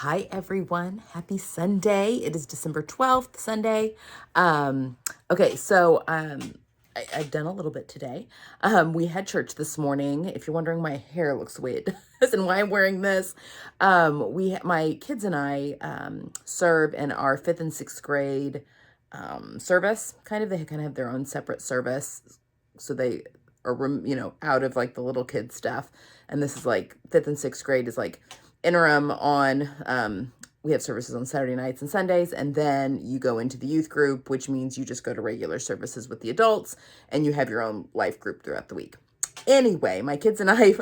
Hi everyone, happy Sunday. It is December 12th, Sunday. Okay, so I've done a little bit today. We had church this morning. If you're wondering my hair looks the way it does and why I'm wearing this, my kids and I serve in our 5th and 6th grade service. They kind of have their own separate service, so they are out of like the little kid stuff. And this is like 5th and 6th grade is like interim on we have services on Saturday nights and Sundays, and then you go into the youth group, which means you just go to regular services with the adults and you have your own life group throughout the week. Anyway, my kids and I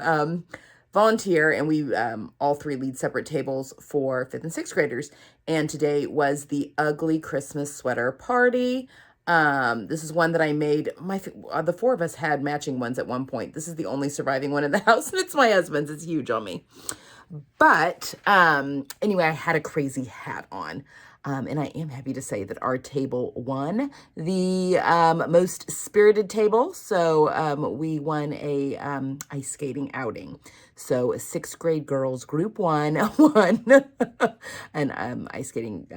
volunteer, and we all three lead separate tables for 5th and 6th graders. And today was the ugly Christmas sweater party. This is one that I made. The four of us had matching ones at one point. This is the only surviving one in the house, and it's my husband's. It's huge on me. But anyway, I had a crazy hat on. And I am happy to say that our table won the most spirited table. So we won a ice skating outing. So 6th grade girls group 1 won an ice skating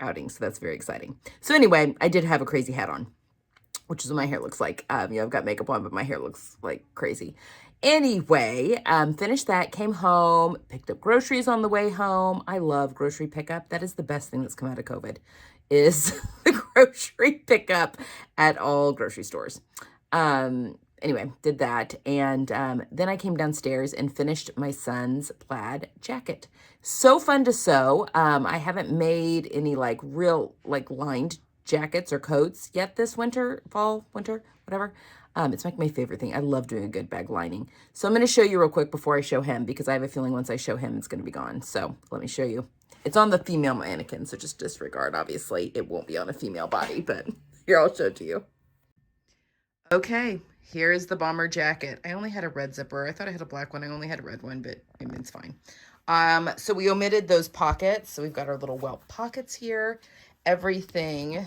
outing. So that's very exciting. So anyway, I did have a crazy hat on, which is what my hair looks like. I've got makeup on, but my hair looks like crazy. Anyway, finished that, came home, picked up groceries on the way home. I love grocery pickup. That is the best thing that's come out of COVID, is the grocery pickup at all grocery stores. Anyway, did that. And then I came downstairs and finished my son's plaid jacket. So fun to sew. I haven't made any like real like lined jackets or coats yet this winter, fall, winter, whatever. It's like my favorite thing. I love doing a good bag lining. So I'm going to show you real quick before I show him, because I have a feeling once I show him, it's going to be gone. So let me show you. It's on the female mannequin, so just disregard. Obviously, it won't be on a female body, but here, I'll show it to you. Okay, here is the bomber jacket. I only had a red zipper. I thought I had a black one. I only had a red one, but I mean, it's fine. So we omitted those pockets. So we've got our little welt pockets here. Everything...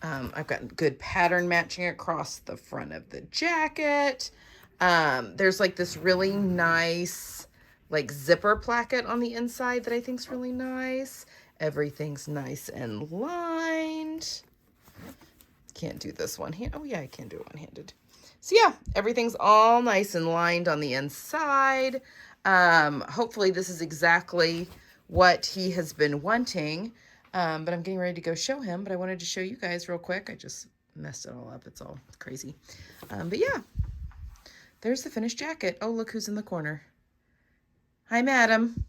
I've got good pattern matching across the front of the jacket. There's like this really nice like zipper placket on the inside that I think is really nice. Everything's nice and lined. Can't do this one hand. Oh yeah, I can do it one-handed. So yeah, everything's all nice and lined on the inside. Hopefully this is exactly what he has been wanting. But I'm getting ready to go show him, but I wanted to show you guys real quick. I just messed it all up. It's all crazy. But yeah, there's the finished jacket. Oh, look who's in the corner. Hi, madam.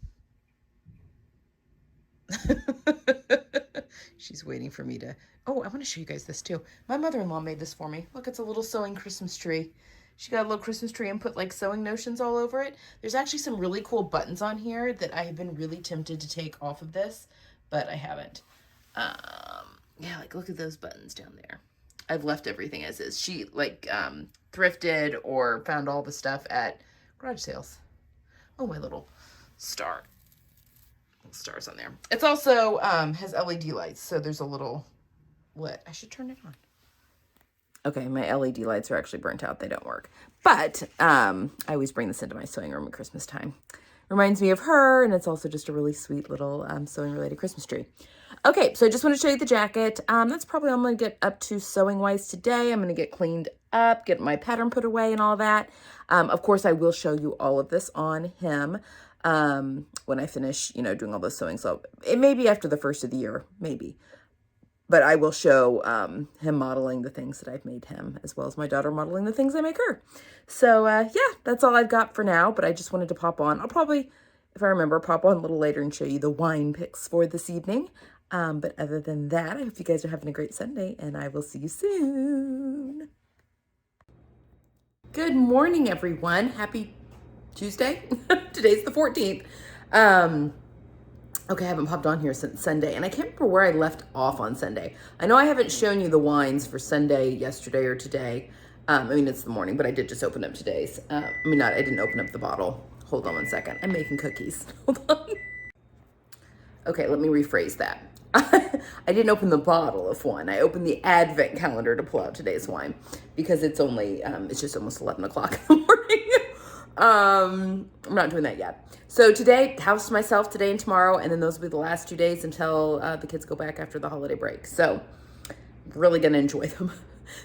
She's waiting for me to... Oh, I want to show you guys this too. My mother-in-law made this for me. Look, it's a little sewing Christmas tree. She got a little Christmas tree and put like sewing notions all over it. There's actually some really cool buttons on here that I have been really tempted to take off of this, but I haven't. Yeah, like look at those buttons down there. I've left everything as is. She like thrifted or found all the stuff at garage sales. Oh, my little star. Little stars on there. It's also has LED lights, so there's a little lit. I should turn it on. Okay, my LED lights are actually burnt out. They don't work. But I always bring this into my sewing room at Christmas time. Reminds me of her, and it's also just a really sweet little sewing-related Christmas tree. Okay, so I just want to show you the jacket. That's probably all I'm going to get up to sewing-wise today. I'm going to get cleaned up, get my pattern put away and all that. Of course, I will show you all of this on him when I finish, doing all the sewing. So it may be after the first of the year, maybe. But I will show him modeling the things that I've made him, as well as my daughter modeling the things I make her. So, yeah, that's all I've got for now. But I just wanted to pop on. I'll probably, if I remember, pop on a little later and show you the wine picks for this evening. But other than that, I hope you guys are having a great Sunday, and I will see you soon. Good morning, everyone. Happy Tuesday. Today's the 14th. Okay, I haven't popped on here since Sunday, and I can't remember where I left off on Sunday. I know I haven't shown you the wines for Sunday, yesterday, or today. I mean, it's the morning, but I did just open up today's. I didn't open up the bottle. Hold on one second. I'm making cookies. Hold on. Okay, let me rephrase that. I didn't open the bottle of wine. I opened the advent calendar to pull out today's wine because it's only, it's just almost 11 o'clock in the morning. I'm not doing that yet. So today, house to myself today and tomorrow, and then those will be the last 2 days until the kids go back after the holiday break. So really gonna enjoy them.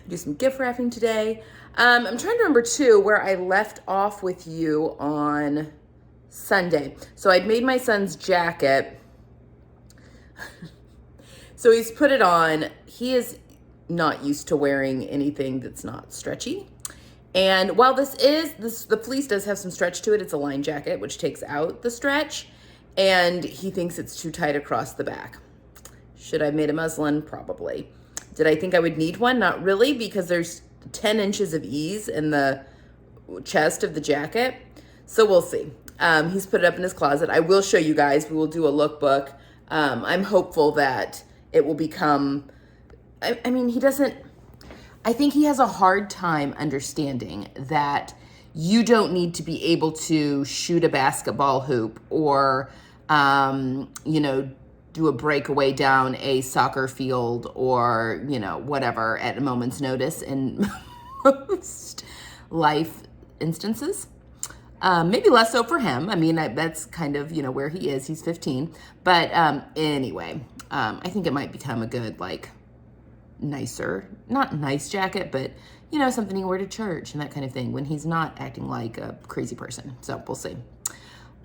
Do some gift wrapping today. I'm trying to remember too where I left off with you on Sunday. So I'd made my son's jacket. So he's put it on. He is not used to wearing anything that's not stretchy. And while the fleece does have some stretch to it, it's a line jacket, which takes out the stretch, and he thinks it's too tight across the back. Should I have made a muslin? Probably. Did I think I would need one? Not really, because there's 10 inches of ease in the chest of the jacket. So we'll see. He's put it up in his closet. I will show you guys. We will do a lookbook. I'm hopeful that it will become, I mean, I think he has a hard time understanding that you don't need to be able to shoot a basketball hoop or, do a breakaway down a soccer field or, whatever at a moment's notice in most life instances. Maybe less so for him. I mean, that's kind of, where he is. He's 15. But anyway, I think it might become a good, nicer, not nice jacket, but something he wore to church and that kind of thing when he's not acting like a crazy person. So we'll see.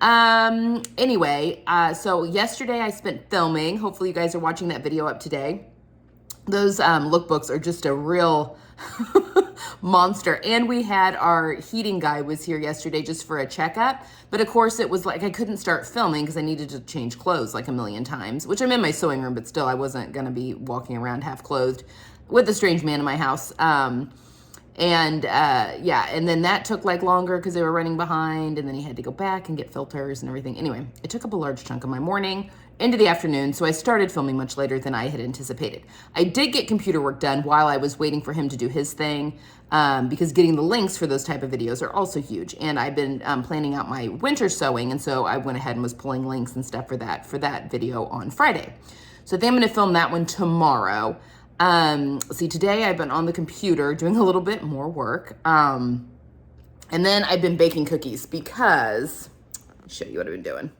Anyway, so yesterday I spent filming. Hopefully you guys are watching that video up today. Those lookbooks are just a real monster. And we had our heating guy was here yesterday just for a checkup. But of course it was I couldn't start filming because I needed to change clothes a million times, which I'm in my sewing room, but still I wasn't going to be walking around half clothed with a strange man in my house. And then that took longer because they were running behind, and then he had to go back and get filters and everything. Anyway, it took up a large chunk of my morning into the afternoon, so I started filming much later than I had anticipated. I did get computer work done while I was waiting for him to do his thing, because getting the links for those type of videos are also huge. And I've been planning out my winter sewing, and so I went ahead and was pulling links and stuff for that video on Friday. So I think I'm going to film that one tomorrow. See, today I've been on the computer doing a little bit more work. And then I've been baking cookies because, let me show you what I've been doing.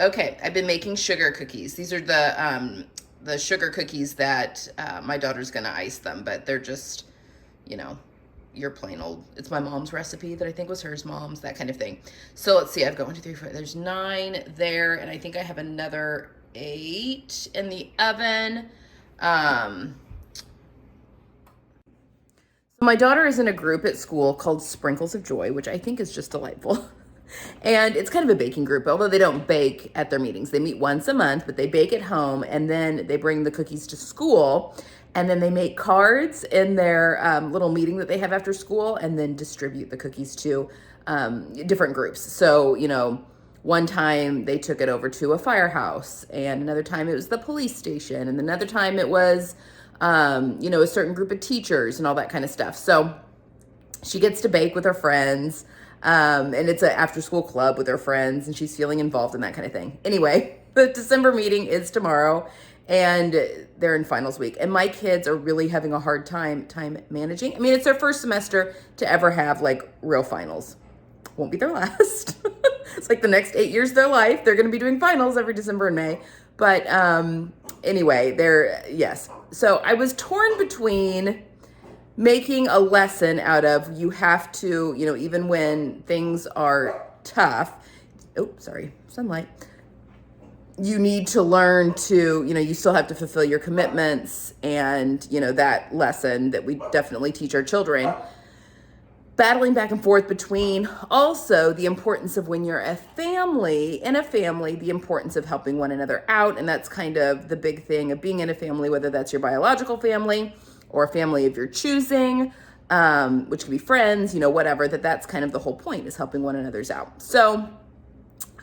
Okay, I've been making sugar cookies. These are the sugar cookies that my daughter's gonna ice them, but they're just, your plain old, it's my mom's recipe that I think was hers mom's, that kind of thing. So let's see, I've got 1, 2, 3, 4, there's 9 there, and I think I have another 8 in the oven. So my daughter is in a group at school called Sprinkles of Joy, which I think is just delightful. And it's kind of a baking group, although they don't bake at their meetings. They meet once a month, but they bake at home, and then they bring the cookies to school, and then they make cards in their little meeting that they have after school, and then distribute the cookies to different groups. So, one time they took it over to a firehouse, and another time it was the police station, and another time it was, a certain group of teachers and all that kind of stuff. So she gets to bake with her friends, and it's an after-school club with her friends, and she's feeling involved in that kind of thing. Anyway, the December meeting is tomorrow, and they're in finals week, and my kids are really having a hard time managing. I mean, it's their first semester to ever have real finals. Won't be their last. It's the next 8 years of their life. They're going to be doing finals every December and May. But anyway, yes. So I was torn between making a lesson out of you have to, even when things are tough. Oh, sorry, sunlight. You need to learn to, you still have to fulfill your commitments, and, that lesson that we definitely teach our children. Battling back and forth between also the importance of when you're in a family, the importance of helping one another out. And that's kind of the big thing of being in a family, whether that's your biological family or a family of your choosing, which could be friends, whatever, that's kind of the whole point, is helping one another's out. So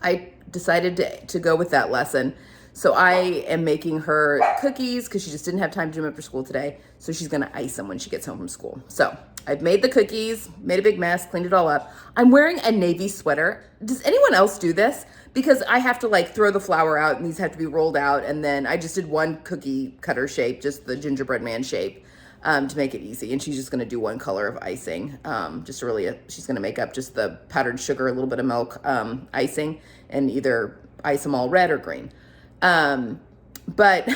I decided to go with that lesson. So I am making her cookies because she just didn't have time to do them after school today. So she's going to ice them when she gets home from school. So I've made the cookies, made a big mess, cleaned it all up. I'm wearing a navy sweater. Does anyone else do this? Because I have to throw the flour out, and these have to be rolled out. And then I just did one cookie cutter shape, just the gingerbread man shape. to make it easy. And she's just going to do one color of icing. Just really, she's going to make up just the powdered sugar, a little bit of milk, icing, and either ice them all red or green. But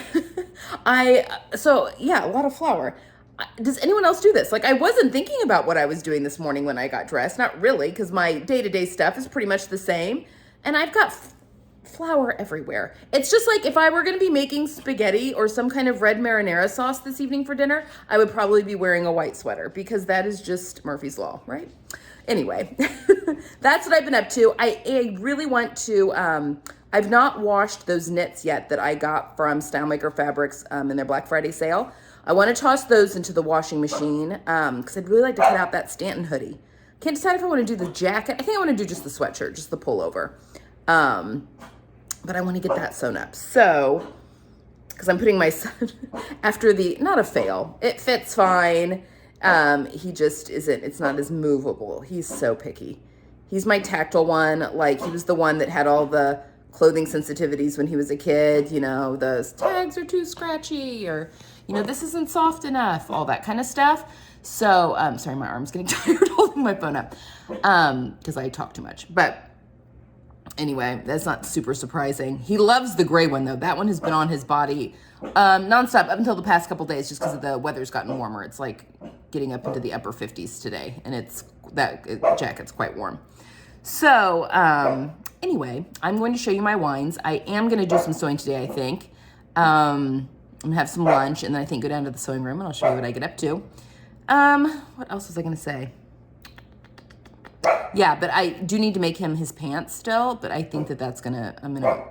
so yeah, a lot of flour. Does anyone else do this? Like, I wasn't thinking about what I was doing this morning when I got dressed. Not really, because my day-to-day stuff is pretty much the same. And I've got flour everywhere. It's just like if I were going to be making spaghetti or some kind of red marinara sauce this evening for dinner, I would probably be wearing a white sweater because that is just Murphy's Law, right? Anyway, that's what I've been up to. I really want to, I've not washed those knits yet that I got from Stylemaker Fabrics in their Black Friday sale. I want to toss those into the washing machine because I'd really like to cut out that Stanton hoodie. Can't decide if I want to do the jacket. I think I want to do just the sweatshirt, just the pullover. But I want to get that sewn up. So, because I'm putting my son after the, not a fail, it fits fine. He just isn't, it's not as movable. He's so picky. He's my tactile one. Like, he was the one that had all the clothing sensitivities when he was a kid. You know, those tags are too scratchy, or, you know, this isn't soft enough, all that kind of stuff. So, sorry, my arm's getting tired holding my phone up, because I talk too much. But anyway, that's not super surprising. He loves the gray one, though. That one has been on his body nonstop up until the past couple days, just because the weather's gotten warmer. It's like getting up into the upper 50s today, and jacket's quite warm. So anyway, I'm going to show you my wines. I am going to do some sewing today, I think. I'm going to have some lunch, and then I think go down to the sewing room, and I'll show you what I get up to. What else was I going to say? Yeah, but I do need to make him his pants still, but I think that I'm going to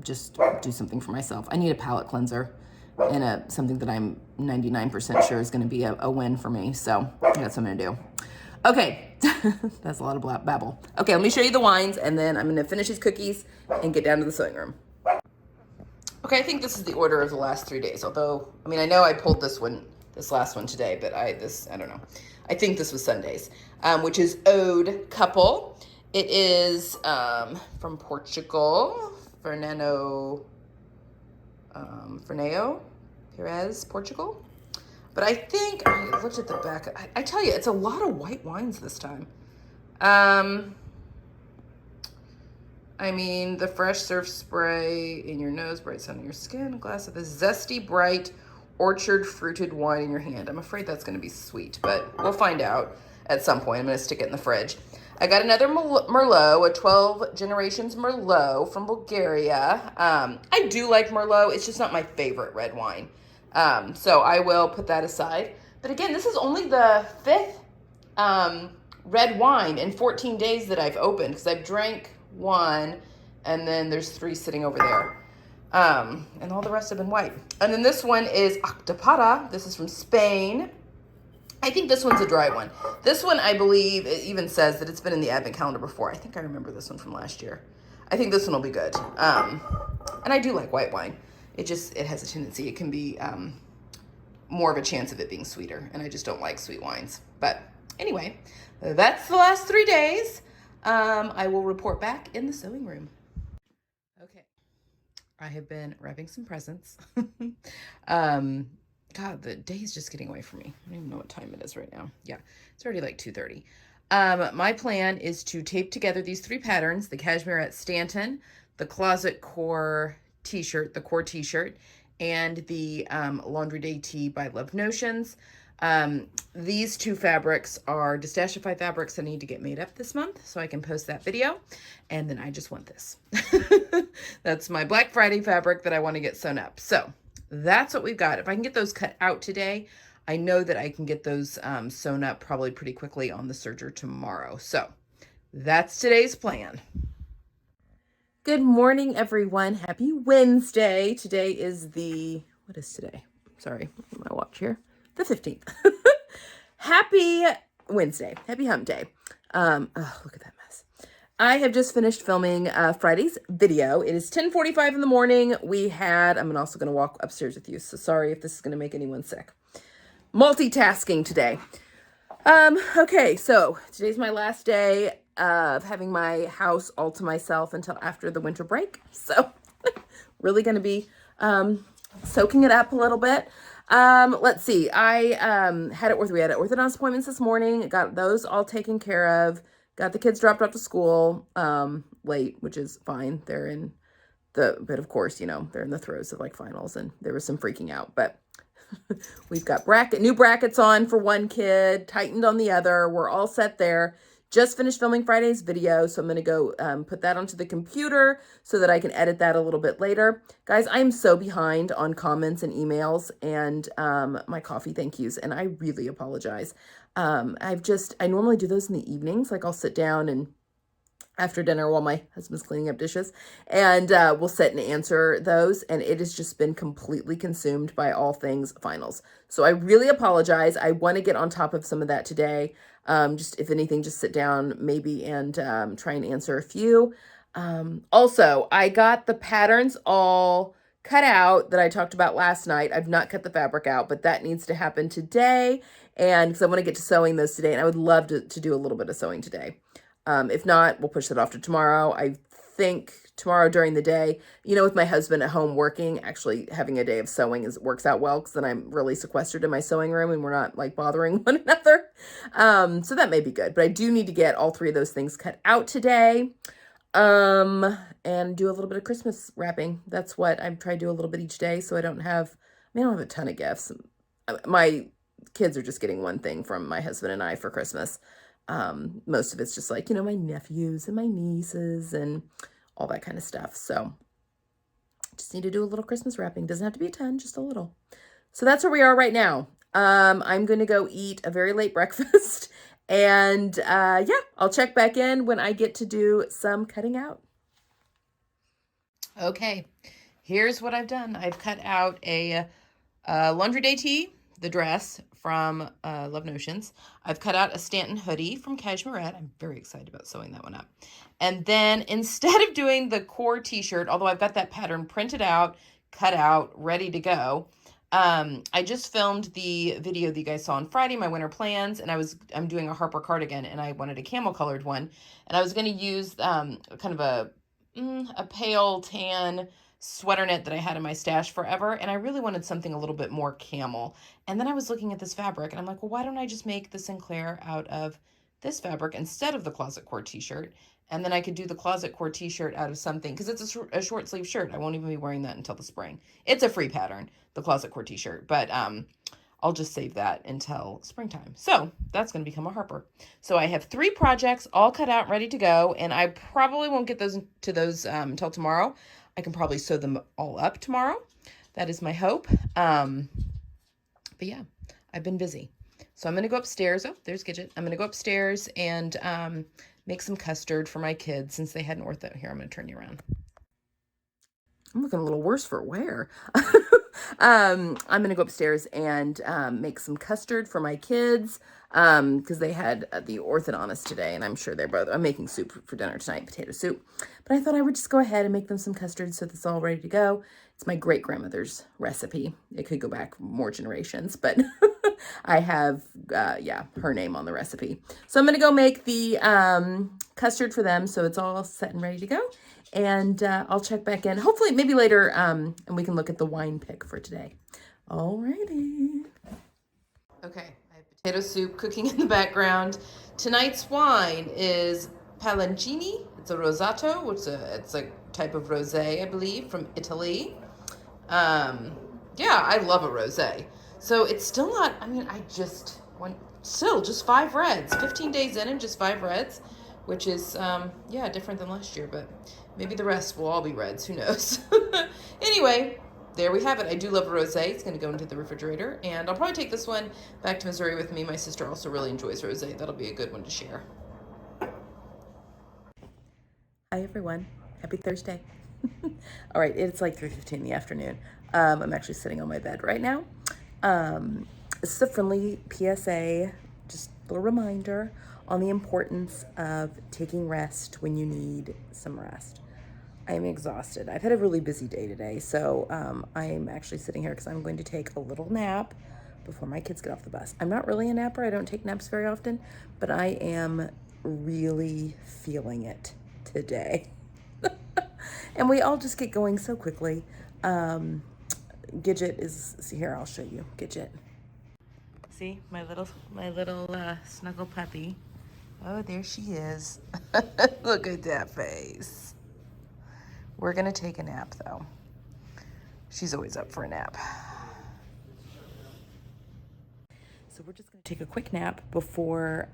just do something for myself. I need a palette cleanser and something that I'm 99% sure is going to be a win for me. So that's what I'm going to do. Okay, that's a lot of babble. Okay, let me show you the wines, and then I'm going to finish these cookies and get down to the sewing room. Okay, I think this is the order of the last 3 days, although, I mean, I know I pulled this last one today, but I don't know. I think this was Sunday's, which is Ode Couple. It is from Portugal, Fernando Perez, Portugal. But I think, I looked at the back, I tell you, it's a lot of white wines this time. I mean, the fresh surf spray in your nose, bright sun in your skin, a glass of this zesty, bright, orchard fruited wine in your hand. I'm afraid that's going to be sweet, but we'll find out at some point. I'm going to stick it in the fridge. I got another Merlot, a 12 Generations Merlot from Bulgaria. I do like Merlot. It's just not my favorite red wine. So I will put that aside. But again, this is only the 5th red wine in 14 days that I've opened, because I've drank one, and then there's 3 sitting over there. And all the rest have been white. And then this one is Octopata. This is from Spain. I think this one's a dry one. This one, I believe, it even says that it's been in the advent calendar before. I think I remember this one from last year. I think this one will be good. And I do like white wine. It has a tendency, it can be more of a chance of it being sweeter. And I just don't like sweet wines. But anyway, that's the last 3 days. I will report back in the sewing room. Okay. I have been wrapping some presents. God, the day is just getting away from me. I don't even know what time it is right now. Yeah, it's already like 2:30. My plan is to tape together these 3 patterns: the Cashmere Stanton, the Closet Core t-shirt, the core t-shirt, and the Laundry Day Tee by Love Notions. These 2 fabrics are Distashify fabrics that need to get made up this month, so I can post that video. And then I just want this. That's my Black Friday fabric that I want to get sewn up. So that's what we've got. If I can get those cut out today, I know that I can get those sewn up probably pretty quickly on the serger tomorrow. So that's today's plan. Good morning, everyone. Happy Wednesday. Today is what is today? Sorry, my watch here. The 15th. Happy Wednesday. Happy hump day. Oh, look at that mess. I have just finished filming Friday's video. It is 10:45 in the morning. I'm also going to walk upstairs with you, so sorry if this is going to make anyone sick. Multitasking today. Okay, so today's my last day of having my house all to myself until after the winter break. So really going to be soaking it up a little bit. Let's see. I we had orthodontist appointments this morning. Got those all taken care of. Got the kids dropped off to school late, which is fine. But of course, they're in the throes of like finals, and there was some freaking out. But we've got new brackets on for one kid, tightened on the other. We're all set there. Just finished filming Friday's video, so I'm going to go put that onto the computer so that I can edit that a little bit later. Guys, I am so behind on comments and emails and my coffee thank yous, and I really apologize. I normally do those in the evenings. Like I'll sit down and after dinner while my husband's cleaning up dishes, and we'll sit and answer those, and it has just been completely consumed by all things finals. So I really apologize. I want to get on top of some of that today. Just if anything, just sit down maybe and try and answer a few. Also, I got the patterns all cut out that I talked about last night. I've not cut the fabric out, but that needs to happen today, and because I want to get to sewing those today, and I would love to do a little bit of sewing today. If not, we'll push it off to tomorrow. I think tomorrow during the day, with my husband at home working, actually having a day of sewing works out well, because then I'm really sequestered in my sewing room and we're not like bothering one another. So that may be good, but I do need to get all three of those things cut out today. And do a little bit of Christmas wrapping. That's what I've tried to do a little bit each day, so I don't have a ton of gifts. My kids are just getting one thing from my husband and I for Christmas. Most of it's just like, my nephews and my nieces and all that kind of stuff. So just need to do a little Christmas wrapping. Doesn't have to be a ton, just a little. So that's where we are right now. I'm going to go eat a very late breakfast and, I'll check back in when I get to do some cutting out. Okay. Here's what I've done. I've cut out a laundry day tee, the dress from Love Notions. I've cut out a Stanton hoodie from Cashmerette. I'm very excited about sewing that one up. And then instead of doing the core t-shirt, although I've got that pattern printed out, cut out, ready to go, I just filmed the video that you guys saw on Friday, my winter plans, and I'm doing a Harper cardigan, and I wanted a camel colored one, and I was going to use kind of a pale tan sweater knit that I had in my stash forever, and I really wanted something a little bit more camel. And then I was looking at this fabric, and I'm like, well, why don't I just make the Sinclair out of this fabric instead of the closet core t-shirt? And then I could do the closet core t-shirt out of something, because it's a short sleeve shirt. I won't even be wearing that until the spring. It's a free pattern, the closet core t-shirt, but I'll just save that until springtime. So that's going to become a Harper. So I have 3 projects all cut out, ready to go, and I probably won't get those until tomorrow. I can probably sew them all up tomorrow. That is my hope. But yeah, I've been busy. So I'm going to go upstairs. Oh, there's Gidget. I'm going to go upstairs and make some custard for my kids since they had an ortho. Here, I'm going to turn you around. I'm looking a little worse for wear. I'm going to go upstairs and make some custard for my kids because they had the orthodontist today, and I'm sure I'm making soup for dinner tonight, potato soup. But I thought I would just go ahead and make them some custard so that's all ready to go. It's my great-grandmother's recipe. It could go back more generations, but I have, her name on the recipe. So I'm going to go make the custard for them so it's all set and ready to go. And I'll check back in, hopefully maybe later, and we can look at the wine pick for today. Alrighty. Okay, I have potato soup cooking in the background. Tonight's wine is Palangini. It's a Rosato. It's a type of rosé, I believe, from Italy. I love a rosé. So it's still not, just 5 reds. 15 days in and just 5 reds, which is, different than last year, but maybe the rest will all be reds. Who knows? Anyway, there we have it. I do love a rosé. It's going to go into the refrigerator, and I'll probably take this one back to Missouri with me. My sister also really enjoys rosé. That'll be a good one to share. Hi, everyone. Happy Thursday. All right, it's like 3:15 in the afternoon. I'm actually sitting on my bed right now. This is a friendly PSA, just a little reminder on the importance of taking rest when you need some rest. I'm exhausted. I've had a really busy day today, so I'm actually sitting here because I'm going to take a little nap before my kids get off the bus. I'm not really a napper. I don't take naps very often, but I am really feeling it today. And we all just get going so quickly. Gidget is here. I'll show you Gidget. See my little snuggle puppy. Oh, there she is. Look at that face. We're gonna take a nap though. She's always up for a nap. So we're just gonna take a quick nap before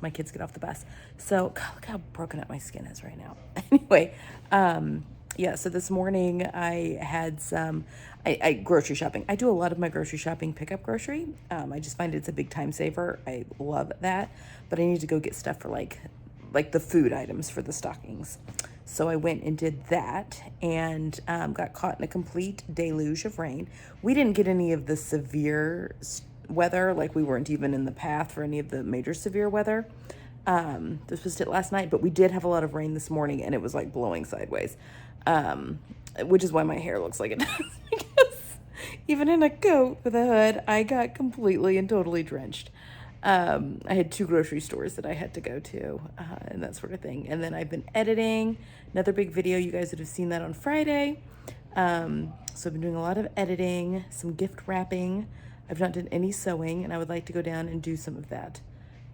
my kids get off the bus. So God, look how broken up my skin is right now. Anyway, yeah, so this morning I had some I grocery shopping. I do a lot of my grocery shopping pickup grocery. I just find it's a big time saver. I love that, but I need to go get stuff for like the food items for the stockings. So I went and did that and got caught in a complete deluge of rain. We didn't get any of the severe weather, like we weren't even in the path for any of the major severe weather. This was it last night, but we did have a lot of rain this morning and it was like blowing sideways, which is why my hair looks like it does, because even in a coat with a hood, I got completely and totally drenched. I had 2 grocery stores that I had to go to, and that sort of thing. And then I've been editing another big video. You guys would have seen that on Friday. So I've been doing a lot of editing, some gift wrapping. I've not done any sewing, and I would like to go down and do some of that.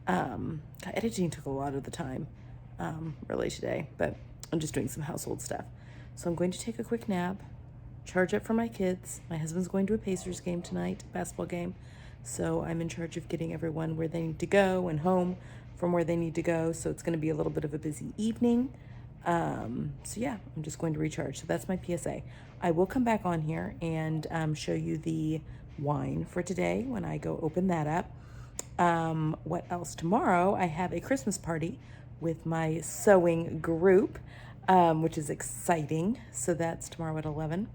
Editing took a lot of the time, really today, but I'm just doing some household stuff. So I'm going to take a quick nap, charge up for my kids. My husband's going to a Pacers game tonight, basketball game. So I'm in charge of getting everyone where they need to go and home from where they need to go. So it's going to be a little bit of a busy evening. So yeah, I'm just going to recharge. So that's my PSA. I will come back on here and show you the wine for today when I go open that up. What else? Tomorrow I have a Christmas party with my sewing group, which is exciting. So that's tomorrow at 11.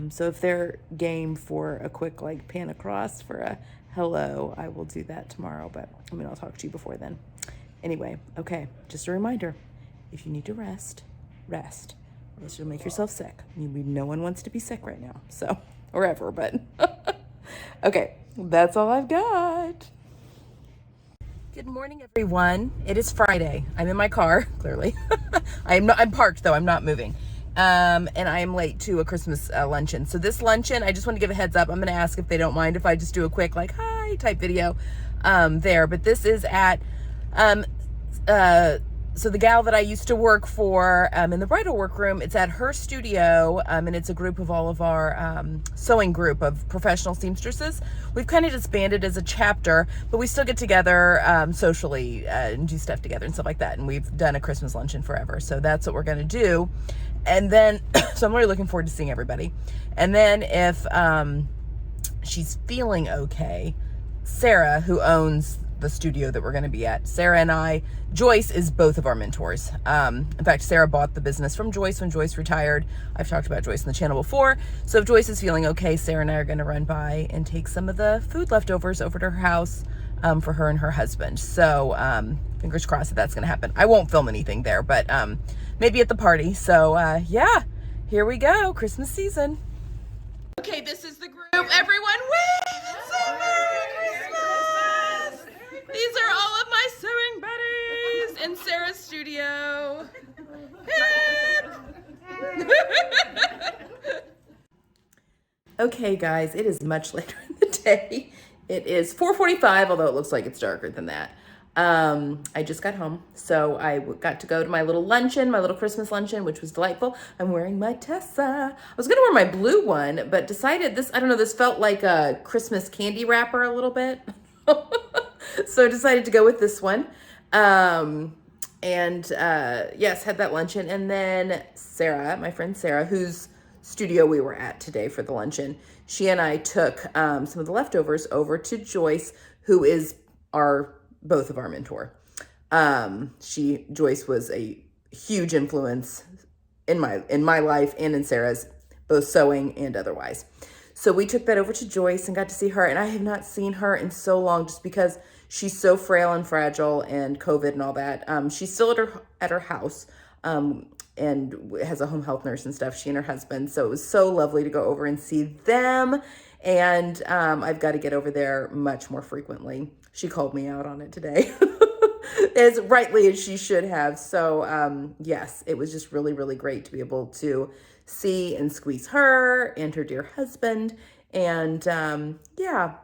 So if they're game for a quick like pan across for a hello, I will do that tomorrow, but I mean, I'll talk to you before then. Anyway, okay, just a reminder, if you need to rest, rest, or else you'll make yourself sick. No one wants to be sick right now, so, or ever, but okay, that's all I've got. Good morning, everyone. It is Friday. I'm in my car, clearly. I'm parked though, I'm not moving. And I am late to a Christmas luncheon. So this luncheon, I just want to give a heads up. I'm going to ask if they don't mind if I just do a quick like hi type video there. But this is at, so the gal that I used to work for in the bridal workroom, it's at her studio, and it's a group of all of our sewing group of professional seamstresses. We've kind of disbanded as a chapter, but we still get together socially and do stuff together and stuff like that. And we've done a Christmas luncheon forever. So that's what we're going to do. And then, so I'm really looking forward to seeing everybody. And then if she's feeling okay, Sarah, who owns the studio that we're going to be at, Sarah and I, Joyce is both of our mentors. In fact, Sarah bought the business from Joyce when Joyce retired. I've talked about Joyce on the channel before. So if Joyce is feeling okay, Sarah and I are going to run by and take some of the food leftovers over to her house for her and her husband. So fingers crossed that that's going to happen. I won't film anything there, but maybe at the party. So yeah, here we go. Christmas season. Okay, this is the group. Everyone, Merry Christmas! These are all of my sewing buddies in Sarah's studio. Okay, guys, it is much later in the day. It is 4:45, although it looks like it's darker than that. I just got home, so I got to go to my little luncheon, my little Christmas luncheon, which was delightful. I'm wearing my Tessa. I was gonna wear my blue one, but decided this, I don't know, this felt like a Christmas candy wrapper a little bit. So I decided to go with this one. Yes, had that luncheon. And then Sarah, my friend Sarah, whose studio we were at today for the luncheon, she and I took some of the leftovers over to Joyce, who is both of our mentor. Joyce was a huge influence in my life and in Sarah's, both sewing and otherwise. So we took that over to Joyce and got to see her, and I have not seen her in so long just because she's so frail and fragile and COVID and all that. She's still at her house and has a home health nurse and stuff, she and her husband. So it was so lovely to go over and see them. And I've got to get over there much more frequently. She called me out on it today, as rightly as she should have. So yes, it was just really, really great to be able to see and squeeze her and her dear husband. And yeah,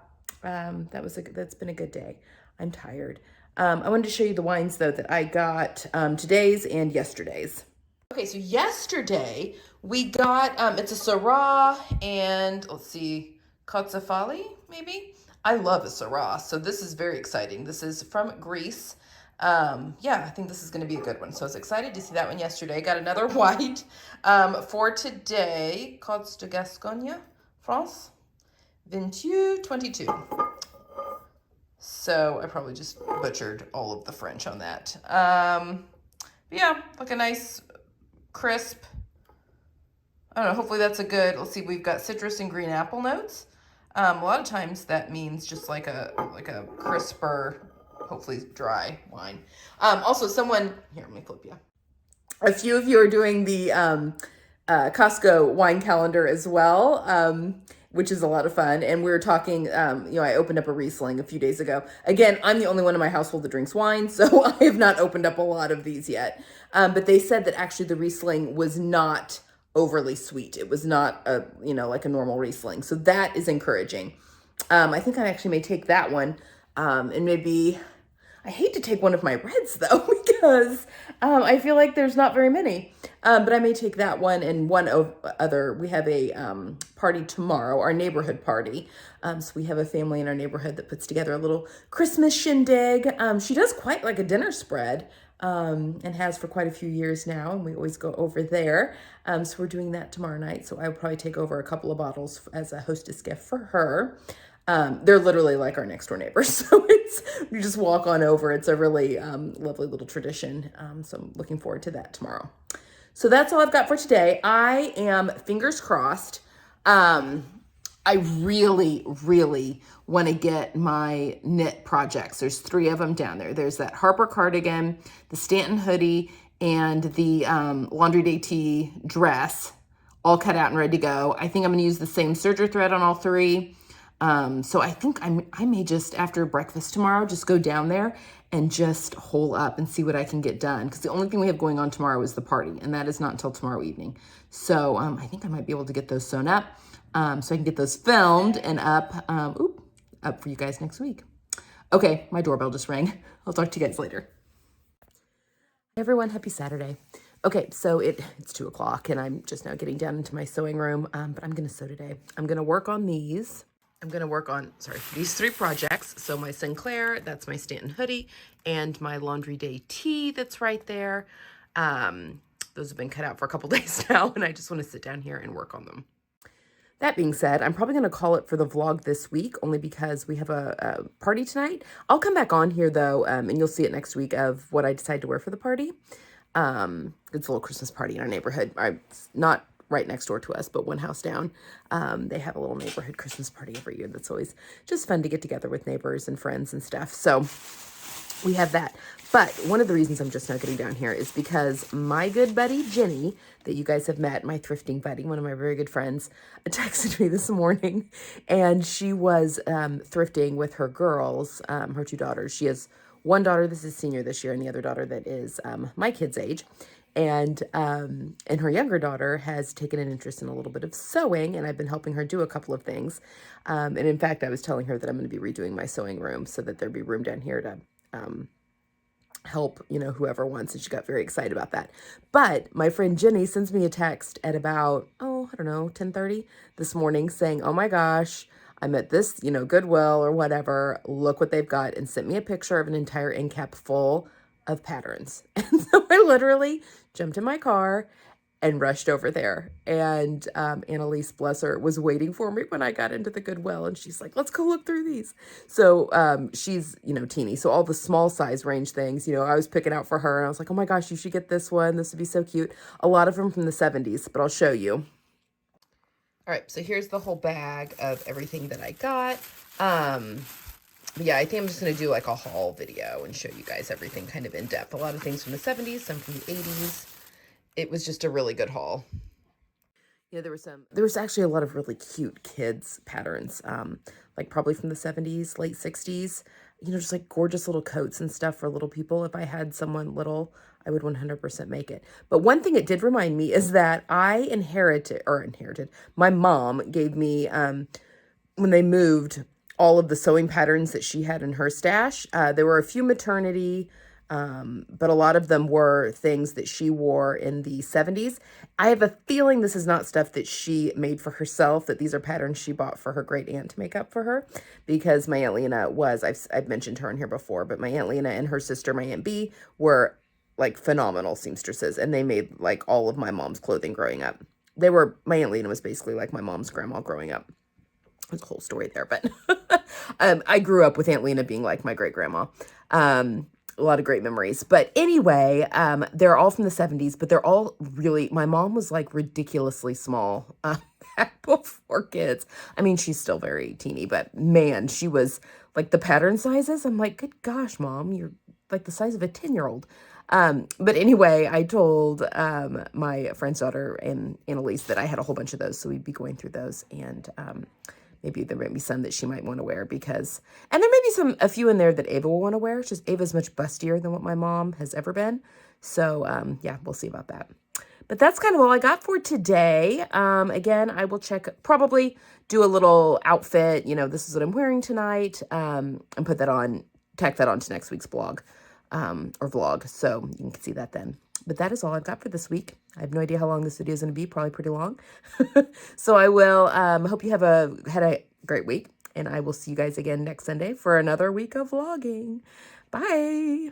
that's been a good day. I'm tired. I wanted to show you the wines though that I got today's and yesterday's. Okay, so yesterday we got it's a Syrah and let's see, Kotzafali maybe. I love a Syrah, so this is very exciting. This is from Greece. Yeah, I think this is going to be a good one. So I was excited to see that one yesterday. Got another white for today, Côtes de Gascogne, France, 22. So I probably just butchered all of the French on that. Yeah, like a nice crisp. I don't know, hopefully that's a good, let's see, we've got citrus and green apple notes. A lot of times that means just like a crisper, hopefully dry wine. Also someone, here, let me flip you. A few of you are doing the Costco wine calendar as well, which is a lot of fun. And we were talking, I opened up a Riesling a few days ago. Again, I'm the only one in my household that drinks wine, so I have not opened up a lot of these yet. But they said that actually the Riesling was not overly sweet. It was not like a normal Riesling. So that is encouraging. I think I actually may take that one. And maybe, I hate to take one of my reds though, because I feel like there's not very many. But I may take that one and one other. We have a party tomorrow, our neighborhood party. So we have a family in our neighborhood that puts together a little Christmas shindig. She does quite like a dinner spread. And has for quite a few years now, and we always go over there. So we're doing that tomorrow night. So I'll probably take over a couple of bottles as a hostess gift for her. They're literally like our next door neighbors. So you just walk on over. It's a really lovely little tradition. So I'm looking forward to that tomorrow. So that's all I've got for today. I am fingers crossed. I really, really want to get my knit projects. There's 3 of them down there. There's that Harper cardigan, the Stanton hoodie, and the Laundry Day Tee dress, all cut out and ready to go. I think I'm going to use the same serger thread on all 3. So I think I may just, after breakfast tomorrow, just go down there and just hole up and see what I can get done. Because the only thing we have going on tomorrow is the party, and that is not until tomorrow evening. So I think I might be able to get those sewn up. So I can get those filmed and up for you guys next week. Okay, my doorbell just rang. I'll talk to you guys later. Hey everyone, happy Saturday. Okay, so it's 2 o'clock and I'm just now getting down into my sewing room, but I'm gonna sew today. I'm gonna work on these. I'm gonna work on, these 3 projects. So my Sinclair, that's my Stanton hoodie, and my Laundry Day Tee that's right there. Those have been cut out for a couple days now, and I just wanna sit down here and work on them. That being said, I'm probably going to call it for the vlog this week, only because we have a party tonight. I'll come back on here, though, and you'll see it next week of what I decide to wear for the party. It's a little Christmas party in our neighborhood. It's not right next door to us, but one house down. They have a little neighborhood Christmas party every year. That's always just fun to get together with neighbors and friends and stuff. So we have that. But one of the reasons I'm just now getting down here is because my good buddy, Jenny, that you guys have met, my thrifting buddy, one of my very good friends, texted me this morning. And she was thrifting with her girls, her 2 daughters. She has one daughter, this is senior this year, and the other daughter that is my kid's age. And her younger daughter has taken an interest in a little bit of sewing, and I've been helping her do a couple of things. And in fact, I was telling her that I'm going to be redoing my sewing room so that there'd be room down here to help, whoever wants. And she got very excited about that. But my friend Jenny sends me a text at about, 10:30 this morning saying, oh my gosh, I'm at this, Goodwill or whatever. Look what they've got, and sent me a picture of an entire end cap full of patterns. And so I literally jumped in my car and rushed over there. And Annalise, bless her, was waiting for me when I got into the Goodwill. And she's like, let's go look through these. So she's, teeny. So all the small size range things, I was picking out for her. And I was like, oh my gosh, you should get this one. This would be so cute. A lot of them from the 70s, but I'll show you. All right, so here's the whole bag of everything that I got. Yeah, I think I'm just going to do like a haul video and show you guys everything kind of in depth. A lot of things from the 70s, some from the 80s. It was just a really good haul. There was actually a lot of really cute kids patterns, like probably from the 70s, late 60s. just like gorgeous little coats and stuff for little people. If I had someone little, I would 100% make it. But one thing it did remind me is that I inherited, my mom gave me, when they moved, all of the sewing patterns that she had in her stash. There were a few maternity, but a lot of them were things that she wore in the 70s. I have a feeling this is not stuff that she made for herself, that these are patterns she bought for her great aunt to make up for her, because my Aunt Lena was, I've mentioned her in here before, but my Aunt Lena and her sister, my Aunt B, were like phenomenal seamstresses, and they made like all of my mom's clothing growing up. My Aunt Lena was basically like my mom's grandma growing up. There's a whole story there, but I grew up with Aunt Lena being like my great grandma. A lot of great memories. But anyway, they're all from the 70s, but they're all really, my mom was like ridiculously small back before kids. I mean, she's still very teeny, but man, she was like the pattern sizes. I'm like, good gosh, Mom, you're like the size of a 10-year-old. But anyway, I told my friend's daughter and Annalise that I had a whole bunch of those, so we'd be going through those, and maybe there might be some that she might want to wear, because, and there may be a few in there that Ava will want to wear. It's just Ava's much bustier than what my mom has ever been. So, yeah, we'll see about that. But that's kind of all I got for today. Again, I will probably do a little outfit, this is what I'm wearing tonight, and put that on, tack that on to next week's blog, or vlog. So you can see that then. But that is all I've got for this week. I have no idea how long this video is going to be. Probably pretty long. So I will, hope you had a great week. And I will see you guys again next Sunday for another week of vlogging. Bye.